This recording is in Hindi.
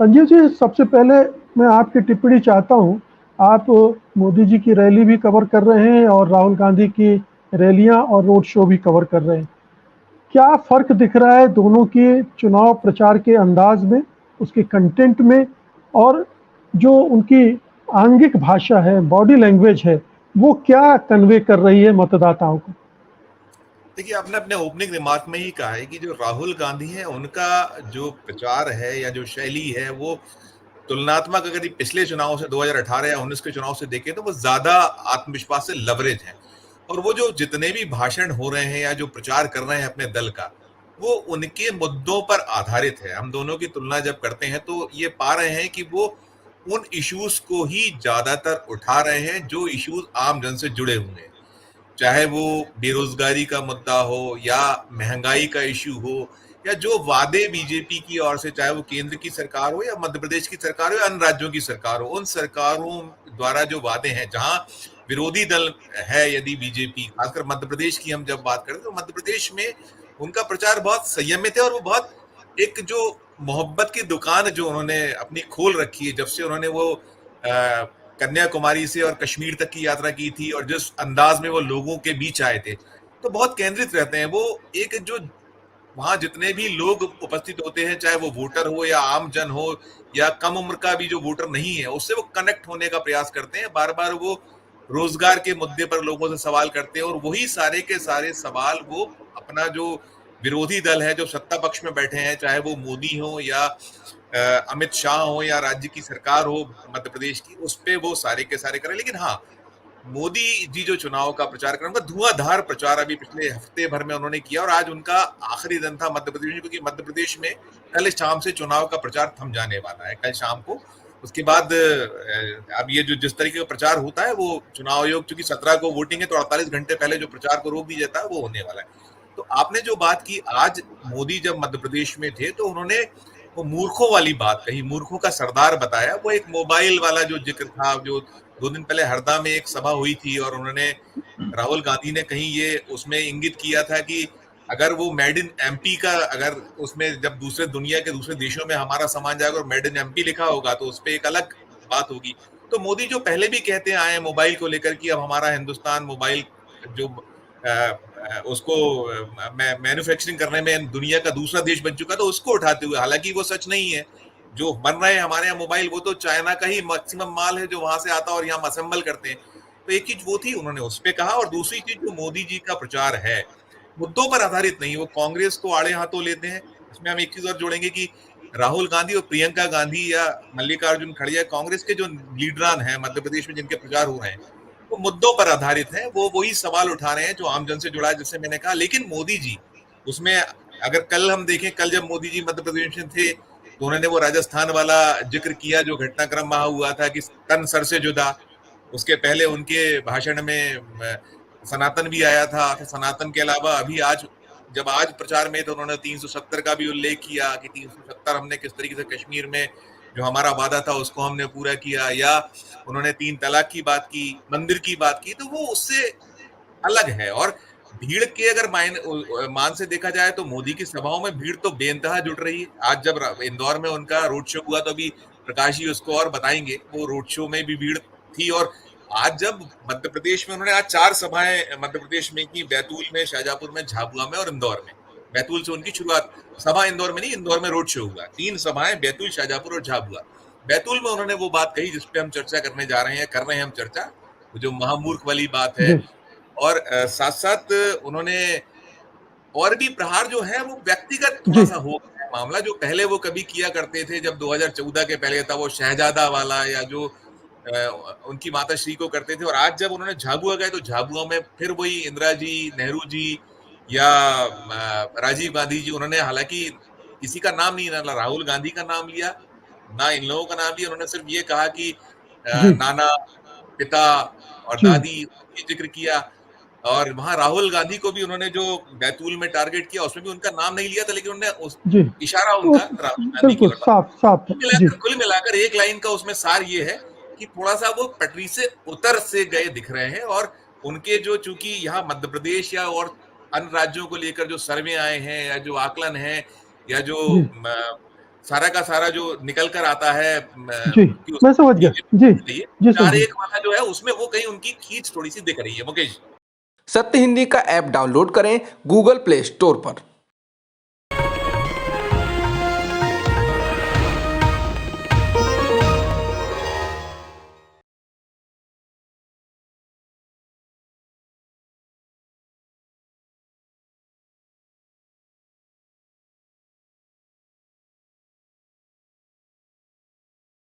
संजीव जी, सबसे पहले मैं आपकी टिप्पणी चाहता हूँ। आप मोदी जी की रैली भी कवर कर रहे हैं और राहुल गांधी की रैलियां और रोड शो भी कवर कर रहे हैं। क्या फ़र्क दिख रहा है दोनों के चुनाव प्रचार के अंदाज में, उसके कंटेंट में, और जो उनकी आंगिक भाषा है, बॉडी लैंग्वेज है, वो क्या कन्वे कर रही है मतदाताओं को? देखिए, आपने अपने ओपनिंग रिमार्क में ही कहा है कि जो राहुल गांधी है उनका जो प्रचार है या जो शैली है वो तुलनात्मक अगर ये पिछले चुनाव से 2018 या 19 के चुनाव से देखें तो वो ज्यादा आत्मविश्वास से लवरेज है। और वो जो जितने भी भाषण हो रहे हैं या जो प्रचार कर रहे हैं अपने दल का, वो उनके मुद्दों पर आधारित है। हम दोनों की तुलना जब करते हैं तो ये पा रहे हैं कि वो उन इश्यूज को ही ज्यादातर उठा रहे हैं जो इश्यूज आम जन से जुड़े हुए हैं। चाहे वो बेरोजगारी का मुद्दा हो या महंगाई का इश्यू हो या जो वादे बीजेपी की ओर से, चाहे वो केंद्र की सरकार हो या मध्य प्रदेश की सरकार हो या अन्य राज्यों की सरकार हो, उन सरकारों द्वारा जो वादे हैं, जहां विरोधी दल है यदि बीजेपी, खासकर मध्य प्रदेश की हम जब बात करें तो मध्य प्रदेश में उनका प्रचार बहुत संयमित है और वो बहुत एक जो मोहब्बत की दुकान जो उन्होंने अपनी खोल रखी है जब से उन्होंने वो कन्याकुमारी से और कश्मीर तक की यात्रा की थी और जिस अंदाज में वो लोगों के बीच आए थे, तो बहुत केंद्रित रहते हैं वो। एक जो वहां जितने भी लोग उपस्थित होते हैं, चाहे वो वोटर हो या आम जन हो या कम उम्र का भी जो वोटर नहीं है, उससे वो कनेक्ट होने का प्रयास करते हैं। बार बार वो रोजगार के मुद्दे पर लोगों से सवाल करते हैं और वही सारे के सारे सवाल वो अपना जो विरोधी दल है जो सत्ता पक्ष में बैठे हैं, चाहे वो मोदी हो या अमित शाह हो या राज्य की सरकार हो मध्य प्रदेश की, उस पे वो सारे के सारे करें। लेकिन हाँ, मोदी जी जो चुनाव का प्रचार कर रहे हैं, उनका धुआंधार प्रचार अभी पिछले हफ्ते भर में उन्होंने किया और आज उनका आखिरी दिन था मध्य प्रदेश में, क्योंकि मध्य प्रदेश में कल शाम से चुनाव का प्रचार थम जाने वाला है, कल शाम को। उसके बाद अब ये जो जिस तरीके का प्रचार होता है, वो चुनाव आयोग चूंकि 17 को वोटिंग है तो 48 घंटे पहले जो प्रचार को रोक दिया जाता है वो होने वाला है। तो आपने जो बात की, आज मोदी जब मध्य प्रदेश में थे तो उन्होंने वो मूर्खों वाली बात कही, मूर्खों का सरदार बताया। वो एक मोबाइल वाला जो जिक्र था, जो 2 दिन पहले हरदा में एक सभा हुई थी और उन्होंने, राहुल गांधी ने कहीं ये उसमें इंगित किया था कि अगर वो मेड इन एमपी का, अगर उसमें जब दूसरे दुनिया के दूसरे देशों में हमारा सामान जाएगा और मेड इन एमपी लिखा होगा तो उस पर एक अलग बात होगी। तो मोदी जो पहले भी कहते आए हैं मोबाइल को लेकर कि अब हमारा हिंदुस्तान मोबाइल जो उसको मैन्युफैक्चरिंग करने में दुनिया का दूसरा देश बन चुका, तो उसको उठाते हुए, हालांकि वो सच नहीं है। जो बन रहे हैं हमारे यहाँ मोबाइल, वो तो चाइना का ही मैक्सिमम माल है जो वहां से आता है और यहाँ असेंबल करते हैं। तो एक चीज वो थी, उन्होंने उस पर कहा। और दूसरी चीज, जो मोदी जी का प्रचार है मुद्दों पर आधारित नहीं, वो कांग्रेस को आड़े हाथों लेते हैं। इसमें हम एक चीज और जोड़ेंगे कि राहुल गांधी और प्रियंका गांधी या मल्लिकार्जुन खड़गे, कांग्रेस के जो लीडरान हैं मध्य प्रदेश में जिनके प्रचार हो रहे हैं, वो मुद्दों पर आधारित हैं। वो वही सवाल उठा रहे हैं जो आम जन से जुड़ा है, जैसे मैंने कहा। लेकिन मोदी जी उसमें, अगर कल हम देखें, कल जब मोदी जी मध्य प्रदेश में थे तो उन्होंने वो राजस्थान वाला जिक्र किया जो घटनाक्रम वहां हुआ था कि तन सर से जुदा। उसके पहले उनके भाषण में सनातन भी आया था। तो सनातन के अलावा अभी आज, जब आज प्रचार में, तो उन्होंने 370 का भी उल्लेख किया कि 370 हमने किस तरीके से कश्मीर में जो हमारा वादा था उसको हमने पूरा किया। या उन्होंने 3 तलाक की बात की, मंदिर की बात की। तो वो उससे अलग है। और भीड़ के अगर मान से देखा जाए तो मोदी की सभाओं में भीड़ तो बेइंतहा जुट रही है। आज जब इंदौर में उनका रोड शो हुआ तो अभी प्रकाश जी उसको और बताएंगे, वो रोड शो में भी भीड़ थी। और आज जब मध्य प्रदेश में, उन्होंने आज 4 सभाएं मध्य प्रदेश में की, बैतूल में, शाहजहांपुर में, झाबुआ में और इंदौर में। बैतूल से उनकी शुरुआत, सभा इंदौर में नहीं, इंदौर में रोड शो हुआ। 3 सभाएं बैतूल, शाहजहांपुर और झाबुआ। बैतूल में उन्होंने वो बात कही जिसपे हम चर्चा करने जा रहे हैं, कर रहे हैं हम चर्चा, वो जो महामूर्ख वाली बात है। जी। और साथ साथ उन्होंने और भी प्रहार जो है वो व्यक्तिगत थोड़ा जी। सा हो गया है मामला, जो पहले वो कभी किया करते थे जब 2014 के पहले था, वो शहजादा वाला, या जो उनकी माता श्री को करते थे। और आज जब उन्होंने झाबुआ गए तो झाबुआ में फिर वही इंदिरा जी, नेहरू जी या राजीव गांधी जी, उन्होंने हालांकि किसी का नाम नहीं, ना राहुल गांधी का नाम लिया ना इन लोगों का नाम लिया। उन्होंने सिर्फ ये कहा कि जी। नाना, पिता और जी। दादी, ये जिक्र किया। और वहां राहुल गांधी को भी उन्होंने जो बैतूल में टारगेट किया उसमें भी उनका नाम नहीं लिया था, लेकिन उन्होंने जी। इशारा तो उनका राहुल गांधी की बिल्कुल ओर था। साफ साफ था। जी। कुल मिलाकर एक लाइन का उसमें सार ये है कि थोड़ा सा वो पटरी से उतर से गए दिख रहे हैं। और उनके जो, चूंकि यहाँ मध्य प्रदेश या और अन्य राज्यों को लेकर जो सर्वे आए हैं या जो आकलन है या जो जी। सारा का सारा जो निकल कर आता है जी, कि मैं समझ गया। जी, जी सर जी। 4-1 वाला जो है उसमें वो कहीं उनकी खींच थोड़ी-सी दिख रही है, मुकेश। सत्य हिंदी का ऐप डाउनलोड करें गूगल प्ले स्टोर पर।